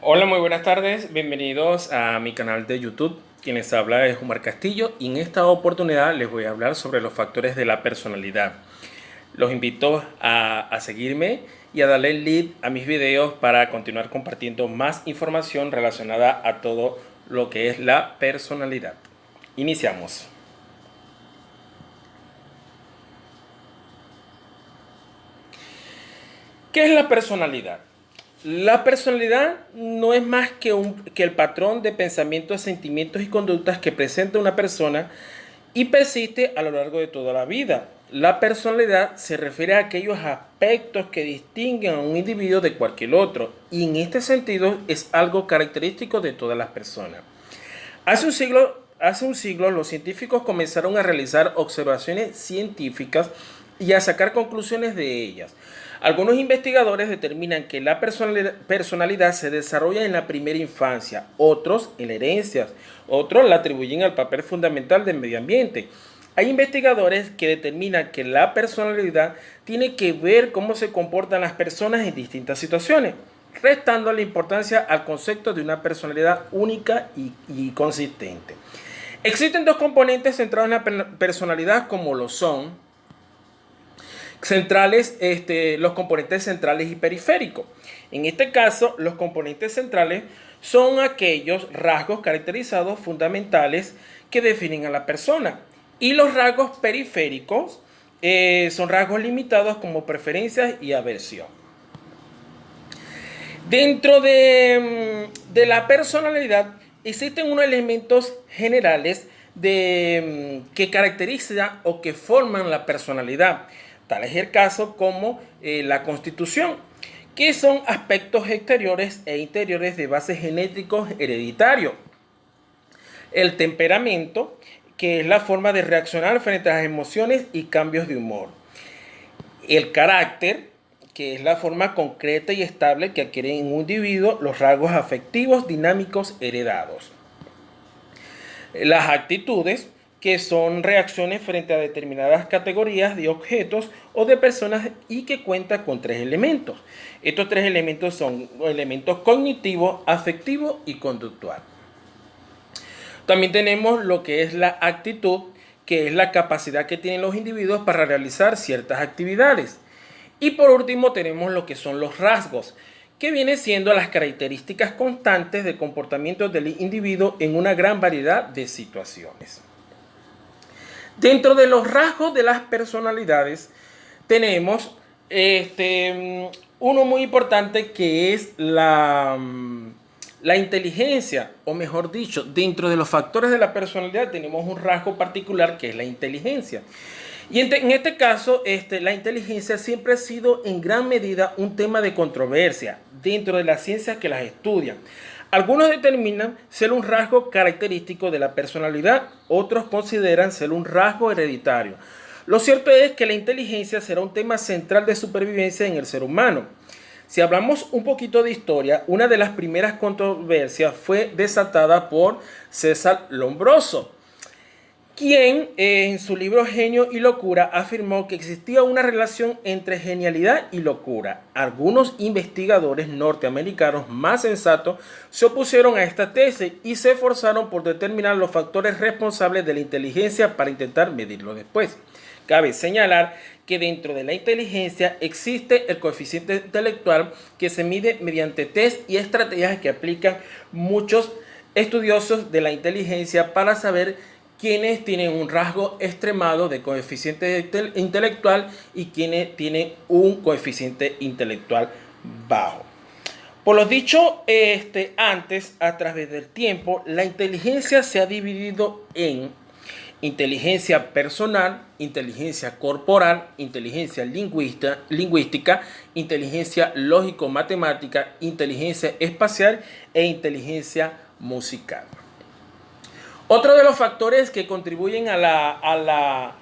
Hola, muy buenas tardes. Bienvenidos a mi canal de YouTube. Quien les habla es Omar Castillo y en esta oportunidad les voy a hablar sobre los factores de la personalidad. Los invito a seguirme y a darle like a mis videos para continuar compartiendo más información relacionada a todo lo que es la personalidad. Iniciamos. ¿Qué es la personalidad? La personalidad no es más que el patrón de pensamientos, sentimientos y conductas que presenta una persona y persiste a lo largo de toda la vida. La personalidad se refiere a aquellos aspectos que distinguen a un individuo de cualquier otro y en este sentido es algo característico de todas las personas. Hace un siglo los científicos comenzaron a realizar observaciones científicas y a sacar conclusiones de ellas. Algunos investigadores determinan que la personalidad se desarrolla en la primera infancia, otros en la herencia, otros la atribuyen al papel fundamental del medio ambiente. Hay investigadores que determinan que la personalidad tiene que ver cómo se comportan las personas en distintas situaciones, restando la importancia al concepto de una personalidad única y consistente. Existen dos componentes centrados en la personalidad como lo son centrales, los componentes centrales y periféricos. En este caso, los componentes centrales son aquellos rasgos caracterizados fundamentales que definen a la persona. Y los rasgos periféricos son rasgos limitados como preferencias y aversión. Dentro de la personalidad existen unos elementos generales que caracterizan o que forman la personalidad. Tal es el caso como la constitución, que son aspectos exteriores e interiores de base genéticos hereditarios. El temperamento, que es la forma de reaccionar frente a las emociones y cambios de humor. El carácter, que es la forma concreta y estable que adquiere en un individuo los rasgos afectivos dinámicos heredados. Las actitudes, que son reacciones frente a determinadas categorías de objetos o de personas y que cuenta con tres elementos. Estos tres elementos son elementos cognitivos, afectivos y conductual. También tenemos lo que es la actitud, que es la capacidad que tienen los individuos para realizar ciertas actividades. Y por último tenemos lo que son los rasgos, que vienen siendo las características constantes de comportamiento del individuo en una gran variedad de situaciones. Dentro de los rasgos de las personalidades tenemos uno muy importante que es la inteligencia, o mejor dicho, dentro de los factores de la personalidad tenemos un rasgo particular que es la inteligencia. Y en este caso, la inteligencia siempre ha sido en gran medida un tema de controversia dentro de las ciencias que las estudian. Algunos determinan ser un rasgo característico de la personalidad, otros consideran ser un rasgo hereditario. Lo cierto es que la inteligencia será un tema central de supervivencia en el ser humano. Si hablamos un poquito de historia, una de las primeras controversias fue desatada por César Lombroso, quien en su libro Genio y Locura afirmó que existía una relación entre genialidad y locura. Algunos investigadores norteamericanos más sensatos se opusieron a esta tesis y se esforzaron por determinar los factores responsables de la inteligencia para intentar medirlo después. Cabe señalar que dentro de la inteligencia existe el coeficiente intelectual que se mide mediante test y estrategias que aplican muchos estudiosos de la inteligencia para saber quienes tienen un rasgo extremado de coeficiente intelectual y quienes tienen un coeficiente intelectual bajo. Por lo dicho antes, a través del tiempo, la inteligencia se ha dividido en inteligencia personal, inteligencia corporal, inteligencia lingüística, inteligencia lógico-matemática, inteligencia espacial e inteligencia musical. Otro de los factores que contribuyen a la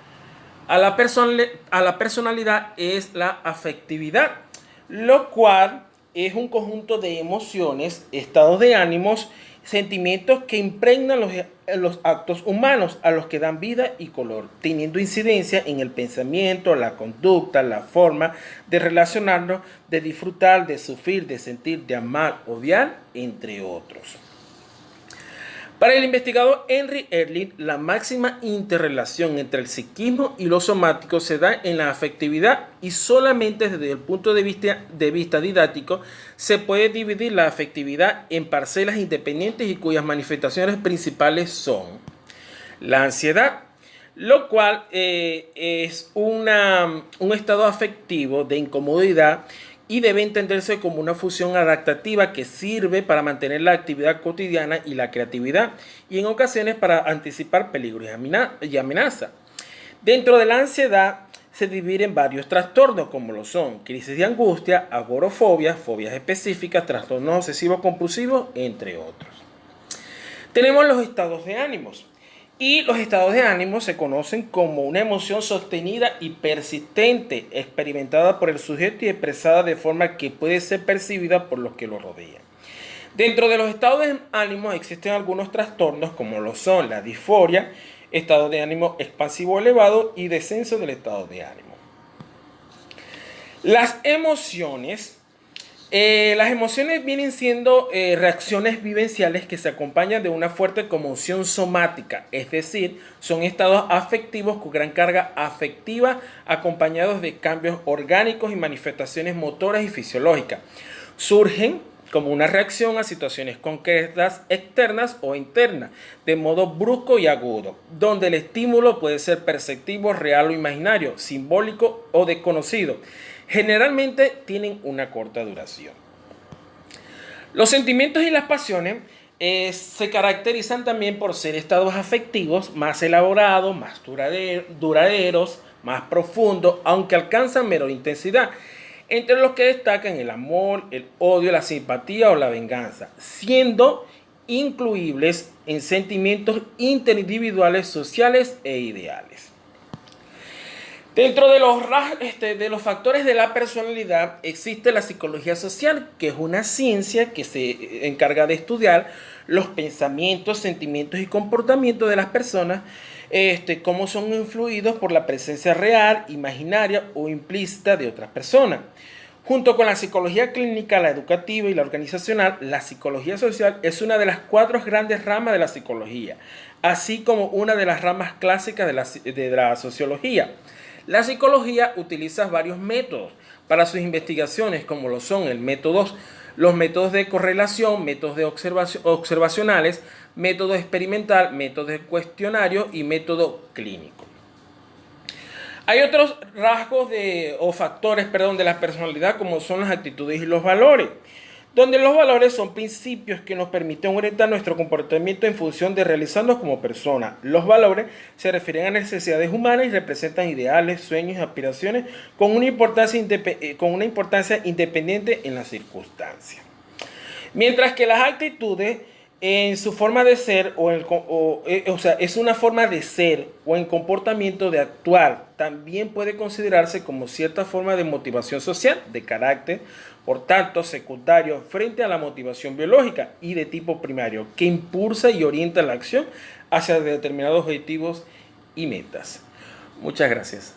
personalidad es la afectividad, lo cual es un conjunto de emociones, estados de ánimos, sentimientos que impregnan los actos humanos, a los que dan vida y color, teniendo incidencia en el pensamiento, la conducta, la forma de relacionarnos, de disfrutar, de sufrir, de sentir, de amar, odiar, entre otros. Para el investigador Henry Ehrlich, la máxima interrelación entre el psiquismo y lo somático se da en la afectividad, y solamente desde el punto de vista didáctico se puede dividir la afectividad en parcelas independientes y cuyas manifestaciones principales son la ansiedad, lo cual es un estado afectivo de incomodidad y debe entenderse como una función adaptativa que sirve para mantener la actividad cotidiana y la creatividad, y en ocasiones para anticipar peligros y amenazas. Dentro de la ansiedad se dividen en varios trastornos, como lo son crisis de angustia, agorafobia, fobias específicas, trastornos obsesivos compulsivos, entre otros. Tenemos los estados de ánimos. Y los estados de ánimo se conocen como una emoción sostenida y persistente, experimentada por el sujeto y expresada de forma que puede ser percibida por los que lo rodean. Dentro de los estados de ánimo existen algunos trastornos, como lo son la disforia, estado de ánimo expansivo elevado y descenso del estado de ánimo. Las emociones vienen siendo reacciones vivenciales que se acompañan de una fuerte conmoción somática, es decir, son estados afectivos con gran carga afectiva acompañados de cambios orgánicos y manifestaciones motoras y fisiológicas. Surgen como una reacción a situaciones concretas externas o internas, de modo brusco y agudo, donde el estímulo puede ser perceptivo, real o imaginario, simbólico o desconocido. Generalmente tienen una corta duración. Los sentimientos y las pasiones se caracterizan también por ser estados afectivos más elaborados, más duraderos, más profundos, aunque alcanzan menor intensidad, entre los que destacan el amor, el odio, la simpatía o la venganza, siendo incluibles en sentimientos interindividuales, sociales e ideales. Dentro de los factores de la personalidad existe la psicología social, que es una ciencia que se encarga de estudiar los pensamientos, sentimientos y comportamientos de las personas, cómo son influidos por la presencia real, imaginaria o implícita de otras personas. Junto con la psicología clínica, la educativa y la organizacional, la psicología social es una de las 4 grandes ramas de la psicología, así como una de las ramas clásicas de la sociología. La psicología utiliza varios métodos para sus investigaciones, como lo son los métodos de correlación, métodos de observacionales, método experimental, método de cuestionario y método clínico. Hay otros rasgos o factores de la personalidad, como son las actitudes y los valores, donde los valores son principios que nos permiten orientar nuestro comportamiento en función de realizarnos como personas. Los valores se refieren a necesidades humanas y representan ideales, sueños y aspiraciones con una importancia independiente en las circunstancias. Mientras que las actitudes, en su forma de ser, es una forma de ser o en comportamiento de actuar, también puede considerarse como cierta forma de motivación social, de carácter, por tanto, secundario frente a la motivación biológica y de tipo primario, que impulsa y orienta la acción hacia determinados objetivos y metas. Muchas gracias.